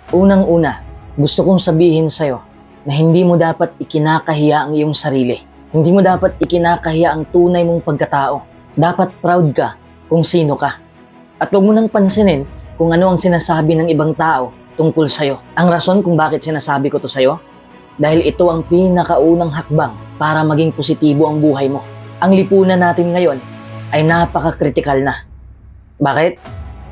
Unang-una, gusto kong sabihin sa'yo na hindi mo dapat ikinakahiya ang iyong sarili. Hindi mo dapat ikinakahiya ang tunay mong pagkatao. Dapat proud ka kung sino ka. At huwag mo nang pansinin kung ano ang sinasabi ng ibang tao tungkol sa'yo. Ang rason kung bakit sinasabi ko to sa'yo, dahil ito ang pinakaunang hakbang para maging positibo ang buhay mo. Ang lipunan natin ngayon ay napaka-critical na. Bakit?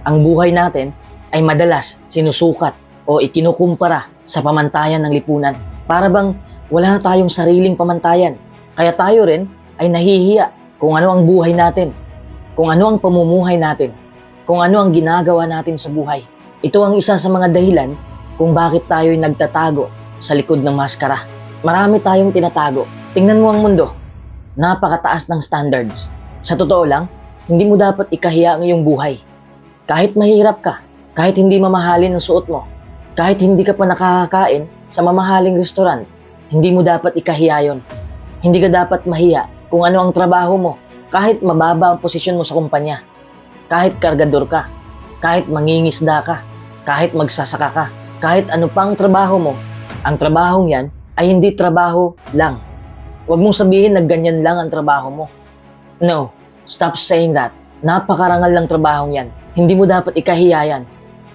Ang buhay natin ay madalas sinusukat o ikinukumpara sa pamantayan ng lipunan. Para bang wala na tayong sariling pamantayan. Kaya tayo rin ay nahihiya kung ano ang buhay natin, kung ano ang pamumuhay natin, kung ano ang ginagawa natin sa buhay. Ito ang isa sa mga dahilan kung bakit tayo ay nagtatago sa likod ng maskara. Marami tayong tinatago. Tingnan mo ang mundo. Napakataas ng standards. Sa totoo lang, hindi mo dapat ikahiya ang iyong buhay. Kahit mahirap ka, kahit hindi mamahalin ang suot mo, kahit hindi ka pa nakakakain sa mamahaling restaurant, hindi mo dapat ikahiya yon. Hindi ka dapat mahiya kung ano ang trabaho mo, kahit mababa ang posisyon mo sa kumpanya, kahit kargador ka, kahit mangingisda ka, kahit magsasaka ka, kahit ano pang trabaho mo. Ang trabahong yan ay hindi trabaho lang. Huwag mong sabihin na ganyan lang ang trabaho mo. No, stop saying that. Napakarangal lang trabahong yan. Hindi mo dapat ikahiya yan.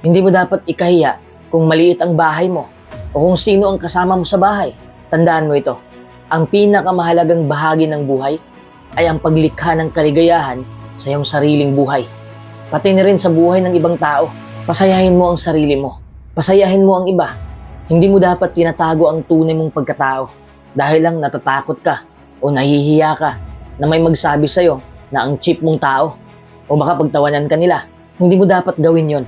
Hindi mo dapat ikahiya kung maliit ang bahay mo o kung sino ang kasama mo sa bahay. Tandaan mo ito. Ang pinakamahalagang bahagi ng buhay ay ang paglikha ng kaligayahan sa iyong sariling buhay. Pati na rin sa buhay ng ibang tao. Pasayahin mo ang sarili mo. Pasayahin mo ang iba. Hindi mo dapat tinatago ang tunay mong pagkatao dahil lang natatakot ka o nahihiya ka na may magsabi sa'yo na ang cheap mong tao o baka pagtawanan ka nila. Hindi mo dapat gawin yon.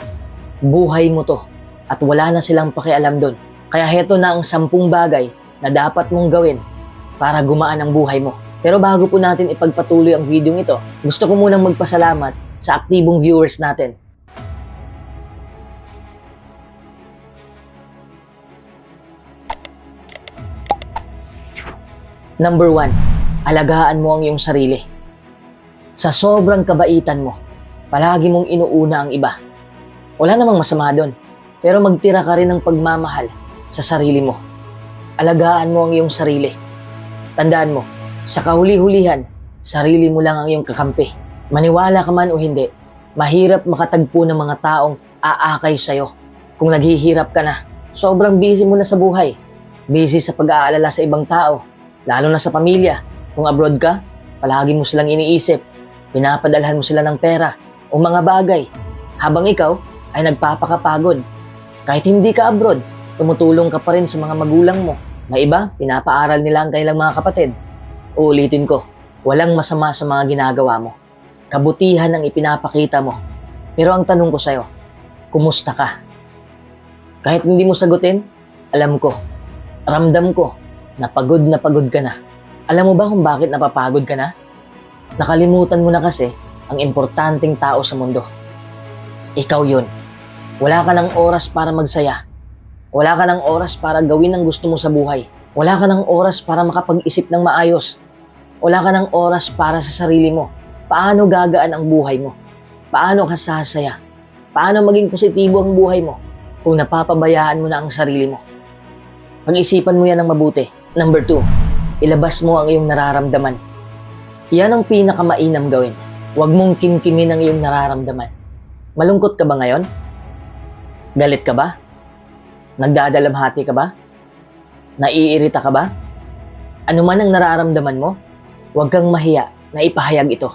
Buhay mo to at wala na silang pakialam doon. Kaya heto na ang 10 bagay na dapat mong gawin para gumaan ang buhay mo. Pero bago po natin ipagpatuloy ang video ito, gusto ko munang magpasalamat sa aktibong viewers natin. Number 1, alagaan mo ang iyong sarili. Sa sobrang kabaitan mo, palagi mong inuuna ang iba. Wala namang masama doon, pero magtira ka rin ng pagmamahal sa sarili mo. Alagaan mo ang iyong sarili. Tandaan mo, sa kahuli-hulihan, sarili mo lang ang iyong kakampi. Maniwala ka man o hindi, mahirap makatagpo ng mga taong aakay sa'yo. Kung naghihirap ka na, sobrang busy mo na sa buhay. Busy sa pag-aalala sa ibang tao, lalo na sa pamilya. Kung abroad ka, palagi mo silang iniisip. Pinapadalhan mo sila ng pera o mga bagay. Habang ikaw ay nagpapakapagod. Kahit hindi ka abroad, tumutulong ka pa rin sa mga magulang mo. May iba, pinapaaral nila ang kanilang mga kapatid. Uulitin ko, walang masama sa mga ginagawa mo. Kabutihan ang ipinapakita mo. Pero ang tanong ko sa'yo, kumusta ka? Kahit hindi mo sagutin, alam ko, ramdam ko, na pagod ka na. Alam mo ba kung bakit napapagod ka na? Nakalimutan mo na kasi ang importanteng tao sa mundo. Ikaw yun. Wala ka ng oras para magsaya. Wala ka ng oras para gawin ang gusto mo sa buhay. Wala ka ng oras para makapag-isip ng maayos. Wala ka ng oras para sa sarili mo. Paano gagaan ang buhay mo? Paano ka sasaya? Paano maging positibo ang buhay mo kung napapabayaan mo na ang sarili mo? Pag-isipan mo yan ng mabuti. Number 2, ilabas mo ang iyong nararamdaman. Yan ang pinakamainam gawin. Huwag mong kimkimin ang iyong nararamdaman. Malungkot ka ba ngayon? Galit ka ba? Nagdadalamhati ka ba? Naiirita ka ba? Ano man ang nararamdaman mo, huwag kang mahiya na ipahayag ito.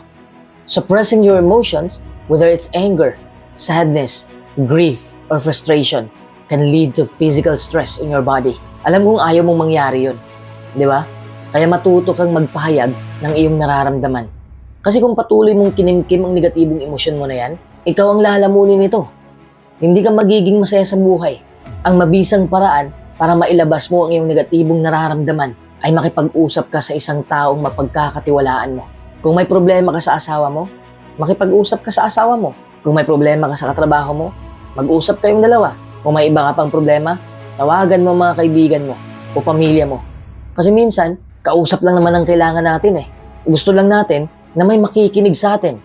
Suppressing your emotions, whether it's anger, sadness, grief, or frustration, can lead to physical stress in your body. Alam kong ayaw mong mangyari yun. Di ba? Kaya matuto kang magpahayag ng iyong nararamdaman. Kasi kung patuloy mong kinimkim ang negatibong emosyon mo na yan, ikaw ang lalamunin nito. Hindi ka magiging masaya sa buhay. Ang mabisang paraan para mailabas mo ang iyong negatibong nararamdaman ay makipag-usap ka sa isang taong mapagkakatiwalaan mo. Kung may problema ka sa asawa mo, makipag-usap ka sa asawa mo. Kung may problema ka sa katrabaho mo, mag-usap kayong dalawa. Kung may iba ka pang problema, tawagan mo mga kaibigan mo o pamilya mo. Kasi minsan, kausap lang naman ang kailangan natin eh. Gusto lang natin na may makikinig sa atin.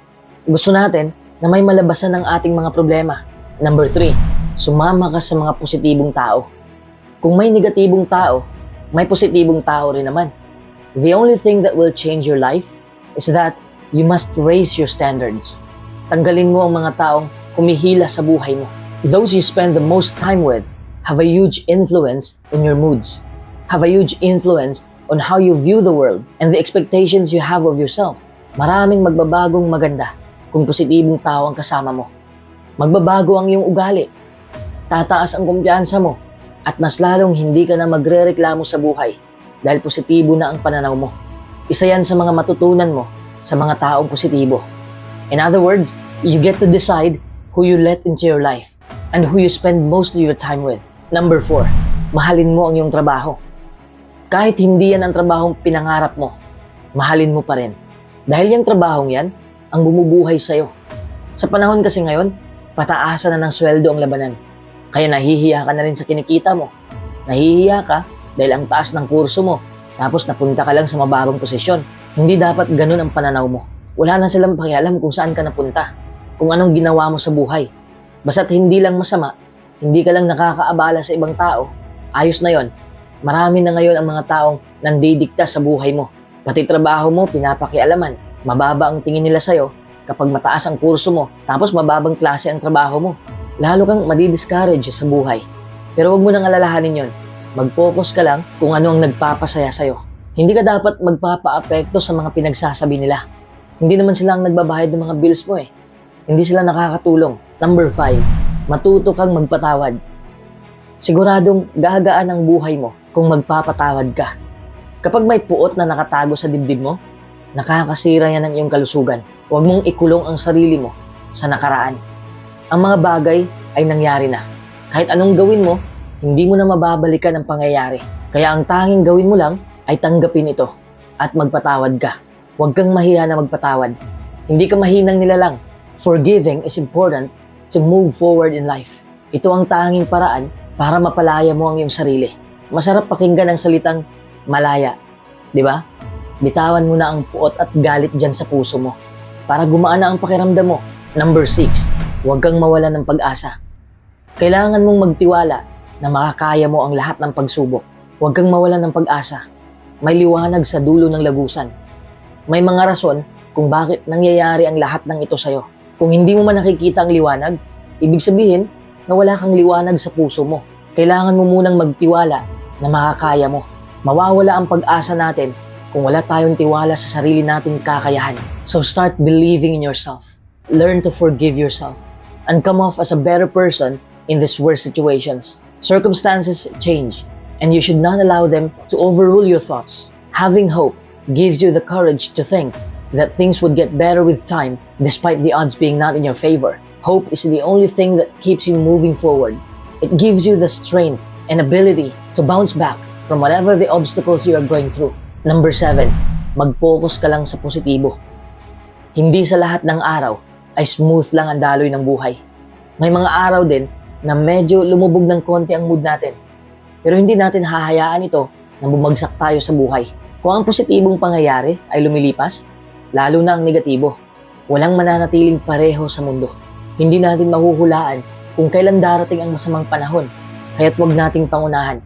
Gusto natin na may malabasan ng ating mga problema. Number 3, sumama ka sa mga positibong tao. Kung may negatibong tao, may positibong tao rin naman. The only thing that will change your life is that you must raise your standards. Tanggalin mo ang mga taong humihila sa buhay mo. Those you spend the most time with have a huge influence on your moods, have a huge influence on how you view the world and the expectations you have of yourself. Maraming magbabagong maganda kung positibong tao ang kasama mo. Magbabago ang iyong ugali, tataas ang kumpiyansa mo, at mas lalong hindi ka na magrereklamo sa buhay dahil positibo na ang pananaw mo. Isa yan sa mga matutunan mo sa mga taong positibo. In other words, you get to decide who you let into your life and who you spend most of your time with. Number 4, mahalin mo ang iyong trabaho. Kahit hindi yan ang trabahong pinangarap mo, mahalin mo pa rin. Dahil yung trabahong yan, ang bumubuhay sa'yo. Sa panahon kasi ngayon, pataasan na ng sweldo ang labanan. Kaya nahihiya ka na rin sa kinikita mo. Nahihiya ka dahil ang taas ng kurso mo, tapos napunta ka lang sa mababang posisyon. Hindi dapat ganun ang pananaw mo. Wala na silang pakialam kung saan ka napunta, kung anong ginawa mo sa buhay. Basta't hindi lang masama, hindi ka lang nakakaabala sa ibang tao, ayos na yon. Marami na ngayon ang mga taong nandidikta sa buhay mo. Pati trabaho mo, pinapakialaman. Mababa ang tingin nila sa'yo kapag mataas ang kurso mo, tapos mababang klase ang trabaho mo. Lalo kang madi-discourage sa buhay. Pero huwag mo nang alalahanin yon. Mag-focus ka lang kung ano ang nagpapasaya sa'yo. Hindi ka dapat magpapa-apekto sa mga pinagsasabi nila. Hindi naman sila ang nagbabayad ng mga bills mo eh. Hindi sila nakakatulong. Number 5, matuto kang magpatawad. Siguradong gagaan ang buhay mo kung magpapatawad ka. Kapag may puot na nakatago sa dibdib mo, nakakasira yan ng iyong kalusugan. Huwag mong ikulong ang sarili mo sa nakaraan. Ang mga bagay ay nangyari na. Kahit anong gawin mo, hindi mo na mababalikan ang pangyayari. Kaya ang tanging gawin mo lang ay tanggapin ito at magpatawad ka. Huwag kang mahiya na magpatawad. Hindi ka mahinang nilalang. Forgiving is important to move forward in life. Ito ang tanging paraan para mapalaya mo ang iyong sarili. Masarap pakinggan ang salitang malaya. Di ba? Bitawan mo na ang puot at galit dyan sa puso mo para gumaan na ang pakiramdam mo. Number 6, huwag kang mawalan ng pag-asa. Kailangan mong magtiwala na makakaya mo ang lahat ng pagsubok. Huwag kang mawalan ng pag-asa. May liwanag sa dulo ng lagusan. May mga rason kung bakit nangyayari ang lahat ng ito sa'yo. Kung hindi mo man nakikita ang liwanag, ibig sabihin na wala kang liwanag sa puso mo. Kailangan mo munang magtiwala na makakaya mo. Mawawala ang pag-asa natin kung wala tayong tiwala sa sarili nating kakayahan. So start believing in yourself. Learn to forgive yourself and come off as a better person in these worst situations. Circumstances change and you should not allow them to overrule your thoughts. Having hope gives you the courage to think that things would get better with time despite the odds being not in your favor. Hope is the only thing that keeps you moving forward. It gives you the strength and ability to bounce back from whatever the obstacles you are going through. Number 7, mag-focus ka lang sa positibo. Hindi sa lahat ng araw ay smooth lang ang daloy ng buhay. May mga araw din na medyo lumubog ng konti ang mood natin. Pero hindi natin hahayaan ito na bumagsak tayo sa buhay. Kung ang positibong pangyayari ay lumilipas, lalo na ang negatibo, walang mananatiling pareho sa mundo. Hindi natin mahuhulaan kung kailan darating ang masamang panahon, kaya't huwag nating pangunahan.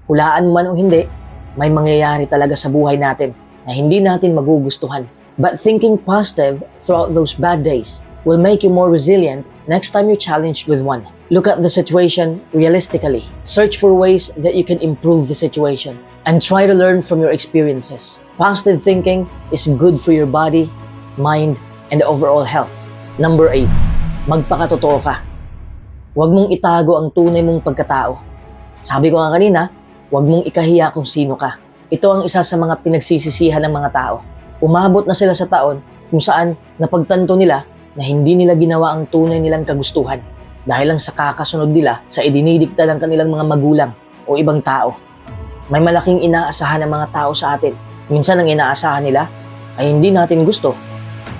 Hulaan man o hindi, may mangyayari talaga sa buhay natin na hindi natin magugustuhan. But thinking positive throughout those bad days will make you more resilient next time you're challenged with one. Look at the situation realistically. Search for ways that you can improve the situation and try to learn from your experiences. Positive thinking is good for your body, mind, and overall health. Number 8, magpakatotoo ka. Huwag mong itago ang tunay mong pagkatao. Sabi ko nga kanina, huwag mong ikahiya kung sino ka. Ito ang isa sa mga pinagsisisihan ng mga tao. Umabot na sila sa taon kung saan napagtanto nila na hindi nila ginawa ang tunay nilang kagustuhan dahil lang sa kakasunod nila sa idinidikta ng kanilang mga magulang o ibang tao. May malaking inaasahan ng mga tao sa atin. Minsan ang inaasahan nila ay hindi natin gusto.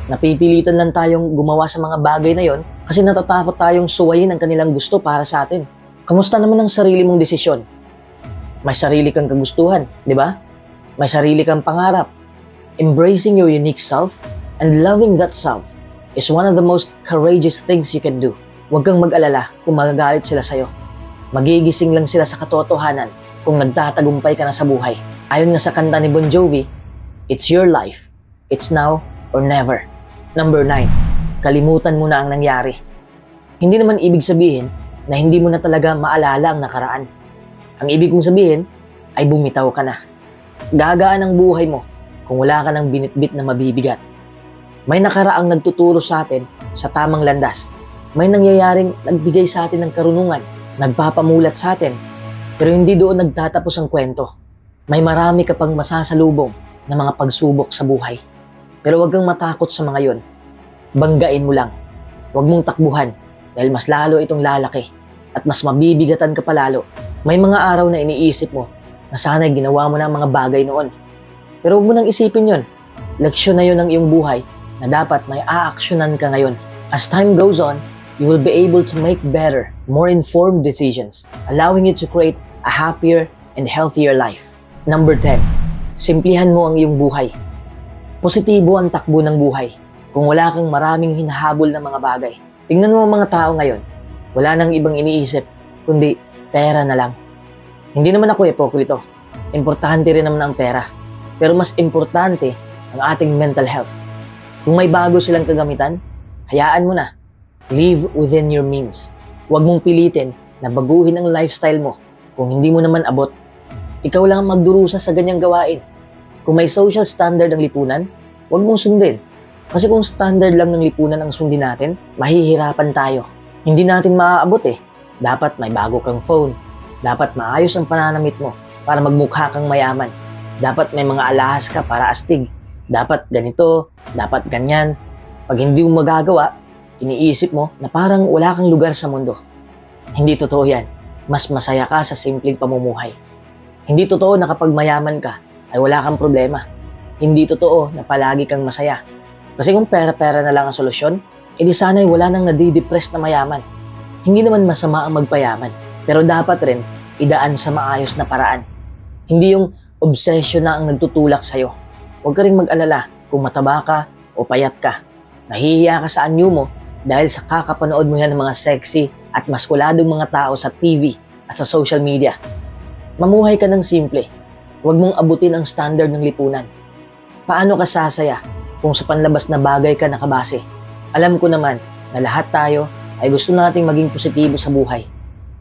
Napipilitan lang tayong gumawa sa mga bagay na yon kasi natatakot tayong suwayin ang kanilang gusto para sa atin. Kamusta naman ang sarili mong desisyon? May sarili kang kagustuhan, di ba? May sarili kang pangarap. Embracing your unique self and loving that self is one of the most courageous things you can do. Huwag kang mag-alala kung magagalit sila sa'yo. Magigising lang sila sa katotohanan kung nagtatagumpay ka na sa buhay. Ayon nga sa kanta ni Bon Jovi, it's your life. It's now or never. Number 9, kalimutan mo na ang nangyari. Hindi naman ibig sabihin na hindi mo na talaga maalala ang nakaraan. Ang ibig kong sabihin ay bumitaw ka na. Gagaan ang buhay mo kung wala ka ng binitbit na mabibigat. May nakaraang nagtuturo sa atin sa tamang landas. May nangyayaring nagbigay sa atin ng karunungan, nagpapamulat sa atin, pero hindi doon nagtatapos ang kwento. May marami ka pang masasalubong na mga pagsubok sa buhay. Pero huwag kang matakot sa mga yon. Banggain mo lang. Huwag mong takbuhan dahil mas lalo itong lalaki at mas mabibigatan ka palalo. May mga araw na iniisip mo na sana'y ginawa mo na ang mga bagay noon. Pero huwag mo nang isipin yon. Leksyon na yon ng iyong buhay na dapat may aaksyonan ka ngayon. As time goes on, you will be able to make better, more informed decisions, allowing you to create a happier and healthier life. Number 10, simplihan mo ang iyong buhay. Positibo ang takbo ng buhay kung wala kang maraming hinahabol na mga bagay. Tingnan mo ang mga tao ngayon, wala nang ibang iniisip, kundi pera na lang. Hindi naman ako hipokrito. Importante rin naman ang pera. Pero mas importante ang ating mental health. Kung may bago silang kagamitan, hayaan mo na. Live within your means. Huwag mong pilitin na baguhin ang lifestyle mo kung hindi mo naman abot. Ikaw lang ang magdurusa sa ganyang gawain. Kung may social standard ang lipunan, huwag mong sundin. Kasi kung standard lang ng lipunan ang sundin natin, mahihirapan tayo. Hindi natin maaabot eh. Dapat may bago kang phone. Dapat maayos ang pananamit mo para magmukha kang mayaman. Dapat may mga alahas ka para astig. Dapat ganito, dapat ganyan. Pag hindi mo magagawa, iniisip mo na parang wala kang lugar sa mundo. Hindi totoo yan. Mas masaya ka sa simpleng pamumuhay. Hindi totoo na kapag mayaman ka, ay wala kang problema. Hindi totoo na palagi kang masaya. Kasi kung pera-pera na lang ang solusyon, edi sana'y wala nang nadidepress na mayaman. Hindi naman masama ang magpayaman, pero dapat rin idaan sa maayos na paraan. Hindi yung obsession na ang nagtutulak sa'yo. Huwag ka rin mag-alala kung mataba ka o payat ka. Nahihiya ka sa anyo mo dahil sa kakapanood mo yan ng mga sexy at maskuladong mga tao sa TV at sa social media. Mamuhay ka ng simple. Huwag mong abutin ang standard ng lipunan. Paano ka sasaya kung sa panlabas na bagay ka nakabase? Alam ko naman na lahat tayo ay gusto nating maging positibo sa buhay.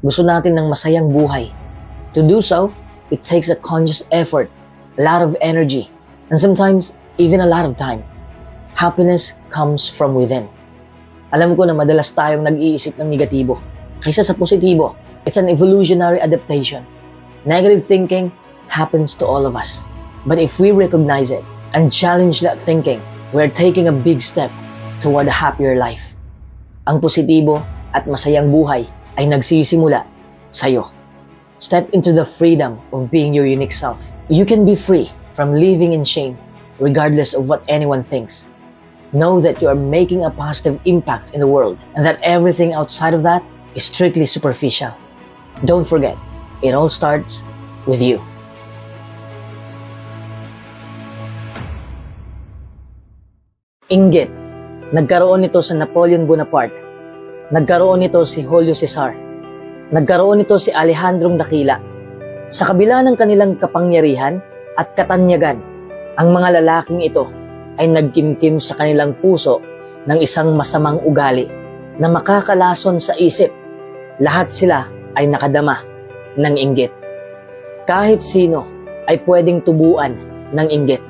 Gusto natin ng masayang buhay. To do so, it takes a conscious effort, a lot of energy, and sometimes even a lot of time. Happiness comes from within. Alam ko na madalas tayong nag-iisip ng negatibo kaysa sa positibo. It's an evolutionary adaptation. Negative thinking happens to all of us. But if we recognize it and challenge that thinking, we're taking a big step toward a happier life. Ang positibo at masayang buhay ay nagsisimula sa'yo. Step into the freedom of being your unique self. You can be free from living in shame regardless of what anyone thinks. Know that you are making a positive impact in the world and that everything outside of that is strictly superficial. Don't forget, it all starts with you. Inggit. Nagkaroon nito sa Napoleon Bonaparte. Nagkaroon nito si Julio Cesar. Nagkaroon nito si Alejandro Dakila. Sa kabila ng kanilang kapangyarihan at katanyagan, ang mga lalaking ito ay nagkimkim sa kanilang puso ng isang masamang ugali na makakalason sa isip. Lahat sila ay nakadama ng inggit. Kahit sino ay pwedeng tubuan ng inggit.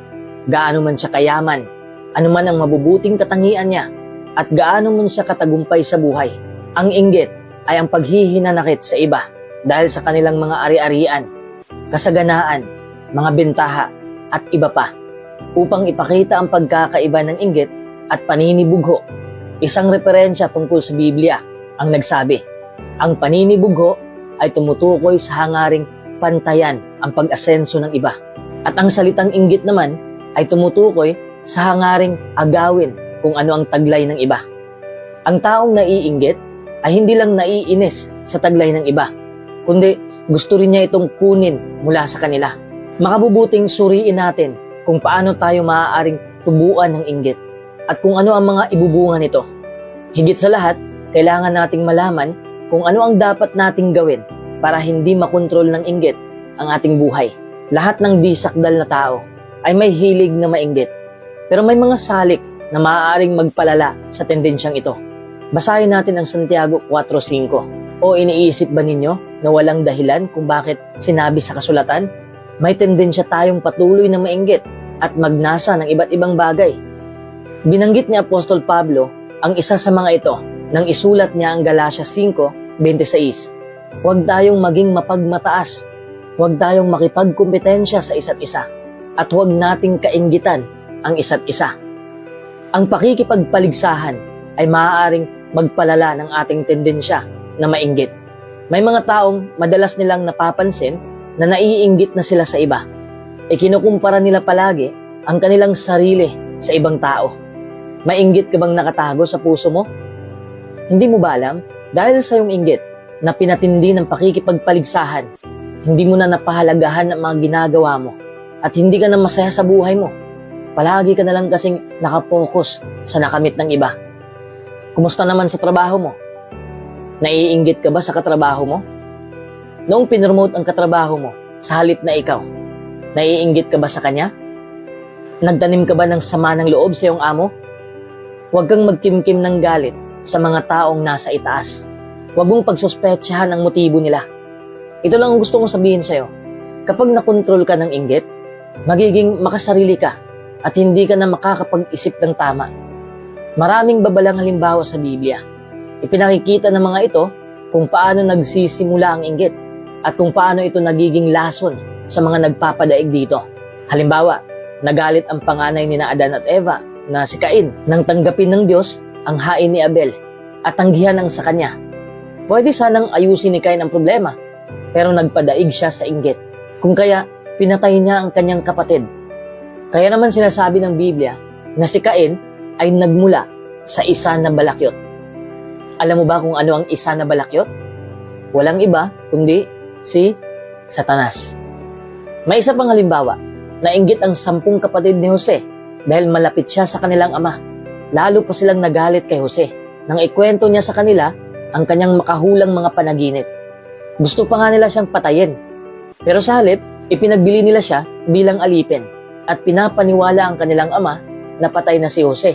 Gaano man siya kayaman, anuman ang mabubuting katangian niya, at gaano man siya katagumpay sa buhay. Ang inggit ay ang paghihinanakit sa iba dahil sa kanilang mga ari-arian, kasaganaan, mga bentaha, at iba pa. Upang ipakita ang pagkakaiba ng inggit at paninibugho, isang referensya tungkol sa Biblia ang nagsabi, ang paninibugho ay tumutukoy sa hangaring pantayan ang pag-asenso ng iba. At ang salitang inggit naman ay tumutukoy sa hangaring agawin kung ano ang taglay ng iba. Ang taong naiinggit ay hindi lang naiinis sa taglay ng iba, kundi gusto rin niya itong kunin mula sa kanila. Makabubuting suriin natin kung paano tayo maaaring tubuan ng inggit at kung ano ang mga ibubunga nito. Higit sa lahat, kailangan nating malaman kung ano ang dapat nating gawin para hindi makontrol ng inggit ang ating buhay. Lahat ng di sakdal na tao ay may hilig na mainggit. Pero may mga salik na maaaring magpalala sa tendensyang ito. Basahin natin ang Santiago 4:5. O iniisip ba ninyo na walang dahilan kung bakit sinabi sa kasulatan? May tendensya tayong patuloy na mainggit at magnasa ng iba't ibang bagay. Binanggit ni Apostol Pablo ang isa sa mga ito nang isulat niya ang Galatia 5:26. Huwag tayong maging mapagmataas. Huwag tayong makipagkumpetensya sa isa't isa. At huwag nating kainggitan ang isa't isa. Ang pakikipagpaligsahan ay maaaring magpalala ng ating tendensya na mainggit. May mga taong madalas nilang napapansin na naiinggit na sila sa iba. Kinukumpara nila palagi ang kanilang sarili sa ibang tao. Mainggit ka bang nakatago sa puso mo? Hindi mo ba alam? Dahil sa iyong inggit na pinatindi ng pakikipagpaligsahan, hindi mo na napahalagahan ang mga ginagawa mo at hindi ka na masaya sa buhay mo. Palagi ka na lang kasing nakapokus sa nakamit ng iba. Kumusta naman sa trabaho mo? Naiinggit ka ba sa katrabaho mo? Noong pinromote ang katrabaho mo, sa halip na ikaw, naiinggit ka ba sa kanya? Nagtanim ka ba ng sama ng loob sa iyong amo? Huwag kang magkimkim ng galit sa mga taong nasa itaas. Huwag mong pagsuspetsahan ang motibo nila. Ito lang ang gusto kong sabihin sa'yo. Kapag nakontrol ka ng inggit, magiging makasarili ka at hindi ka na makakapag-isip ng tama. Maraming babalang halimbawa sa Biblia. Ipinakikita ng mga ito kung paano nagsisimula ang inggit at kung paano ito nagiging lason sa mga nagpapadaig dito. Halimbawa, nagalit ang panganay ni Adan at Eva na si Cain nang tanggapin ng Diyos ang hain ni Abel at tanggihan ang sa kanya. Pwede sanang ayusin ni Cain ang problema, pero nagpadaig siya sa inggit. Kung kaya, pinatay niya ang kanyang kapatid. Kaya naman sinasabi ng Biblia na si Cain ay nagmula sa isa na balakyot. Alam mo ba kung ano ang isa na balakyot? Walang iba kundi si Satanas. May isa pang halimbawa, nainggit ang 10 kapatid ni Jose dahil malapit siya sa kanilang ama. Lalo pa silang nagalit kay Jose nang ikwento niya sa kanila ang kanyang makahulang mga panaginip. Gusto pa nga nila siyang patayin. Pero sa halip, ipinagbili nila siya bilang alipin at pinapaniwala ang kanilang ama na patay na si Jose.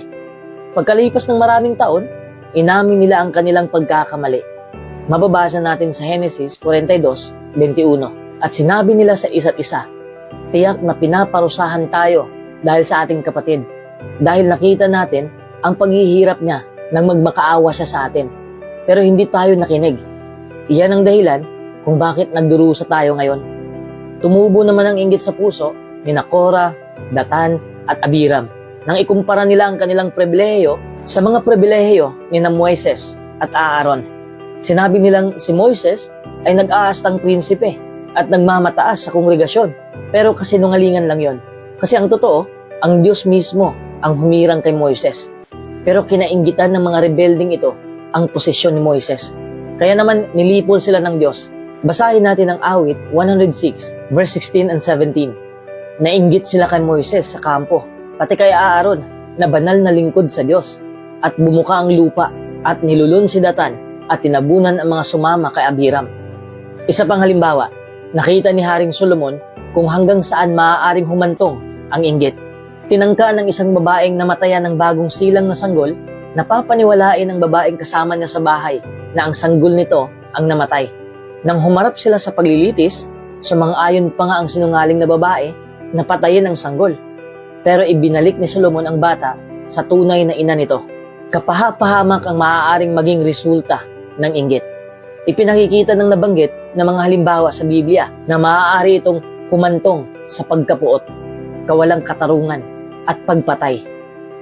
Pagkalipas ng maraming taon, inamin nila ang kanilang pagkakamali. Mababasa natin sa Genesis 42:21. At sinabi nila sa isa't isa, tiyak na pinaparusahan tayo dahil sa ating kapatid. Dahil nakita natin ang paghihirap niya nang magmakaawa siya sa atin. Pero hindi tayo nakinig. Iyan ang dahilan kung bakit nagdurusa tayo ngayon. Tumubo naman ang inggit sa puso ni Korah, Datan at Abiram nang ikumpara nila ang kanilang pribilehiyo sa mga pribilehiyo ni Moises at Aaron. Sinabi nilang si Moises ay nag-aastang prinsipe at nagmamataas sa kongregasyon. Pero kasinungalingan lang yon. Kasi ang totoo, ang Diyos mismo ang humirang kay Moises. Pero kinainggitan ng mga rebelding ito ang posisyon ni Moises. Kaya naman nilipol sila ng Diyos. Basahin natin ang awit 106 verse 16 and 17. Nainggit sila kay Moises sa kampo, pati kay Aaron na banal na lingkod sa Diyos. At bumuka ang lupa at nilulun si Datan at tinabunan ang mga sumama kay Abiram. Isa pang halimbawa, nakita ni Haring Solomon kung hanggang saan maaaring humantong ang inggit. Tinangka ng isang babaeng namatayan ng bagong silang na sanggol, napapaniwalain ng babaeng kasama niya sa bahay na ang sanggol nito ang namatay. Nang humarap sila sa paglilitis, sumang-ayon pa nga ang sinungaling na babae na patayin ang sanggol. Pero ibinalik ni Solomon ang bata sa tunay na ina nito. Kapahapahamak ang maaaring maging resulta ng inggit. Ipinakikita ng nabanggit na mga halimbawa sa Biblia na maaari itong humantong sa pagkapuot, kawalang katarungan at pagpatay.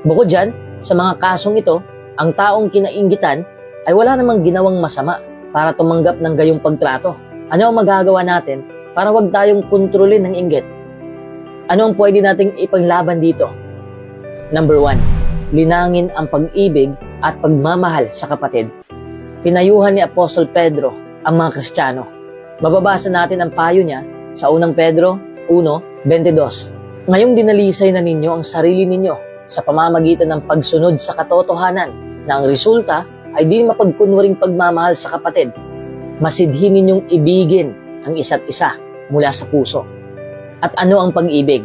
Bukod dyan, sa mga kasong ito, ang taong kinainggitan ay wala namang ginawang masama para tumanggap ng gayong pagtrato. Ano ang magagawa natin para wag tayong kontrolin ng inggit? Ano ang pwede nating ipanglaban dito? Number 1, linangin ang pag-ibig at pagmamahal sa kapatid. Pinayuhan ni Apostol Pedro ang mga Kristiyano. Mababasa natin ang payo niya sa unang Pedro 1:22. Ngayong dinalisay na ninyo ang sarili ninyo sa pamamagitan ng pagsunod sa katotohanan na ang resulta ay di mapagkunwaring pagmamahal sa kapatid. Masidhin ninyong ibigin ang isa't isa mula sa puso. At ano ang pag-ibig?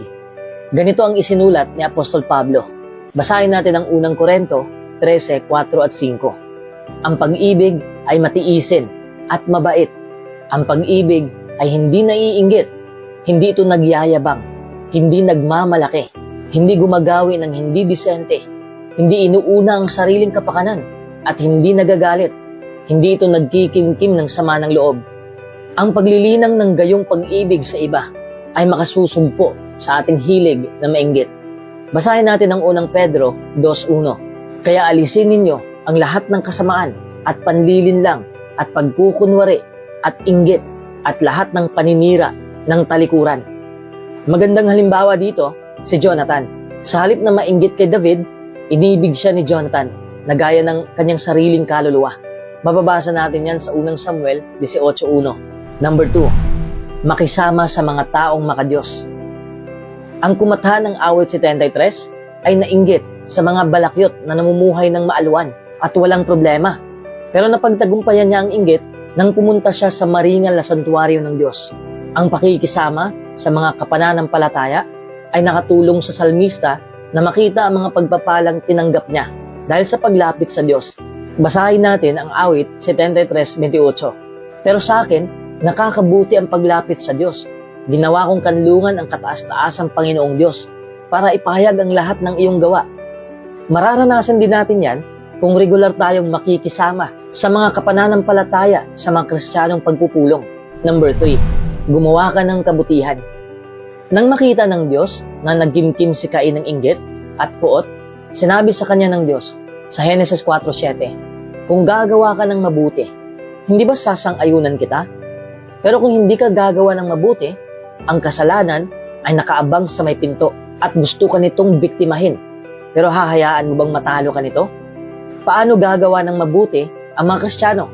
Ganito ang isinulat ni Apostol Pablo. Basahin natin ang unang Korinto 13:4 at 5. Ang pag-ibig ay matiisin at mabait. Ang pag-ibig ay hindi naiinggit, hindi ito nagyayabang, hindi nagmamalaki, hindi gumagawi ng hindi disente, hindi inuuna ang sariling kapakanan, at hindi nagagalit, hindi ito nagkikimkim ng sama ng loob. Ang paglilinang ng gayong pag-ibig sa iba ay makasusumpo sa ating hilig na mainggit. Basahin natin ang unang Pedro 2:1. Kaya alisin ninyo ang lahat ng kasamaan at panlilinlang at pagkukunwari at inggit at lahat ng paninira ng talikuran. Magandang halimbawa dito, si Jonathan. Sa halip na mainggit kay David, inibig siya ni Jonathan na gaya ng kanyang sariling kaluluwa. Mababasa natin yan sa unang Samuel 18:1. Number 2, makisama sa mga taong makadiyos. Ang kumatha ng awit 73 ay nainggit sa mga balakyot na namumuhay ng maalwan at walang problema. Pero napagtagumpayan niya ang inggit nang pumunta siya sa maringal na santuaryo ng Diyos. Ang pakikisama sa mga kapananampalataya ay nakatulong sa salmista na makita ang mga pagpapalang tinanggap niya dahil sa paglapit sa Diyos. Basahin natin ang awit 73:28. Pero sa akin, nakakabuti ang paglapit sa Diyos. Ginawa kong kanlungan ang kataas-taasang Panginoong Diyos para ipahayag ang lahat ng iyong gawa. Mararanasan din natin yan kung regular tayong makikisama sa mga kapananampalataya sa mga Kristiyanong pagpupulong. Number 3, gumawa ka ng kabutihan. Nang makita ng Diyos na nagkimkim si Cain ng inggit at puot, sinabi sa kanya ng Diyos sa Genesis 4:7, kung gagawa ka ng mabuti, hindi ba sasang-ayunan kita? Pero kung hindi ka gagawa ng mabuti, ang kasalanan ay nakaabang sa may pinto at gusto ka nitong biktimahin. Pero hahayaan mo bang matalo ka nito? Paano gagawa ng mabuti ang mga Kristiyano?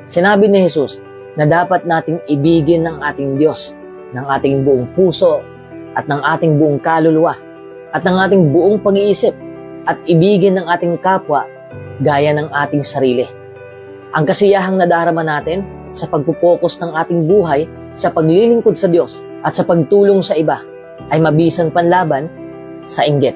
Sinabi ni Jesus na dapat nating ibigin ng ating Diyos, ng ating buong puso, at ng ating buong kaluluwa, at ng ating buong pag-iisip, at ibigin ng ating kapwa gaya ng ating sarili. Ang kasiyahang nadarama natin sa pagpupokus ng ating buhay sa paglilingkod sa Diyos at sa pagtulong sa iba ay mabisang panlaban sa inggit.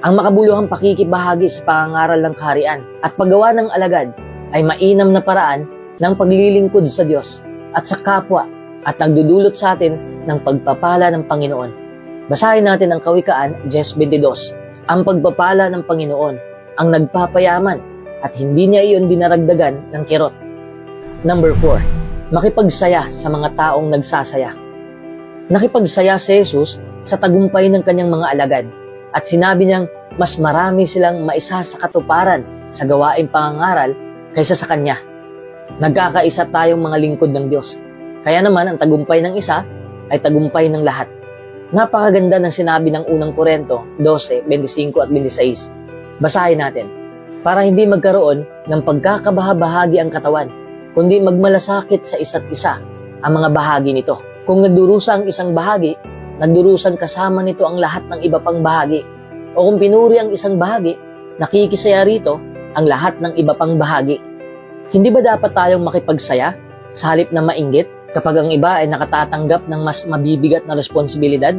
Ang makabuluhang pakikibahagi sa pangangaral ng kaharian at paggawa ng alagad ay mainam na paraan ng paglilingkod sa Diyos at sa kapwa at nagdudulot sa atin ng pagpapala ng Panginoon. Basahin natin ang Kawikaan 10:22. Ang pagpapala ng Panginoon ang nagpapayaman at hindi niya iyon dinaragdagan ng kirot. Number 4, makipagsaya sa mga taong nagsasaya. Nakipagsaya si Jesus sa tagumpay ng kanyang mga alagad at sinabi niyang mas marami silang maisa sa katuparan sa gawaing pangangaral kaysa sa kanya. Nagkakaisa tayong mga lingkod ng Diyos. Kaya naman ang tagumpay ng isa ay tagumpay ng lahat. Napakaganda ng sinabi ng unang Korinto 12:25 at 26. Basahin natin. Para hindi magkaroon ng pagkakabahabahagi ang katawan, kundi magmalasakit sa isa't isa ang mga bahagi nito. Kung nagdurusa ang isang bahagi, nagdurusan kasama nito ang lahat ng iba pang bahagi. O kung pinuri ang isang bahagi, nakikisaya rito ang lahat ng iba pang bahagi. Hindi ba dapat tayong makipagsaya sa halip na mainggit kapag ang iba ay nakatatanggap ng mas mabibigat na responsibilidad?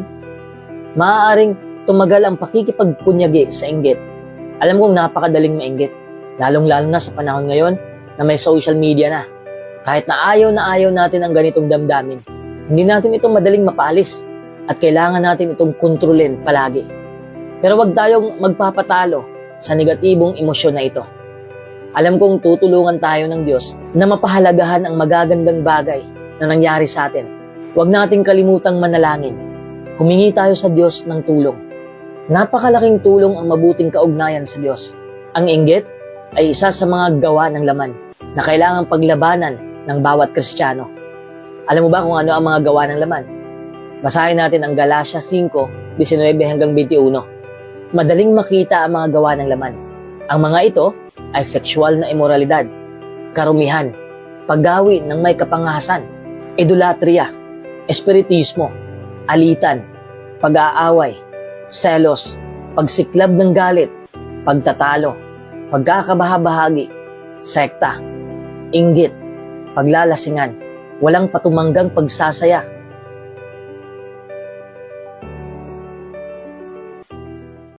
Maaaring tumagal ang pakikipagpunyagi sa inggit. Alam kong napakadaling mainggit, lalong-lalo na sa panahon ngayon na may social media na. Kahit na ayaw natin ang ganitong damdamin, hindi natin ito madaling mapaalis at kailangan natin itong kontrolin palagi. Pero wag tayong magpapatalo sa negatibong emosyon na ito. Alam kong tutulungan tayo ng Diyos na mapahalagahan ang magagandang bagay na nangyari sa atin. Huwag nating kalimutang manalangin. Humingi tayo sa Diyos ng tulong. Napakalaking tulong ang mabuting kaugnayan sa Diyos. Ang inggit ay isa sa mga gawa ng laman na kailangang paglabanan ng bawat Kristiyano. Alam mo ba kung ano ang mga gawa ng laman? Basahin natin ang Galatia 5:19-21. Madaling makita ang mga gawa ng laman. Ang mga ito ay sexual na imoralidad, karumihan, paggawi ng may kapangahasan, idolatria, espiritismo, alitan, pag-aaway, selos, pagsiklab ng galit, pagtatalo, pagkakabahabahagi, sekta, inggit, paglalasingan, walang patumanggang pagsasaya,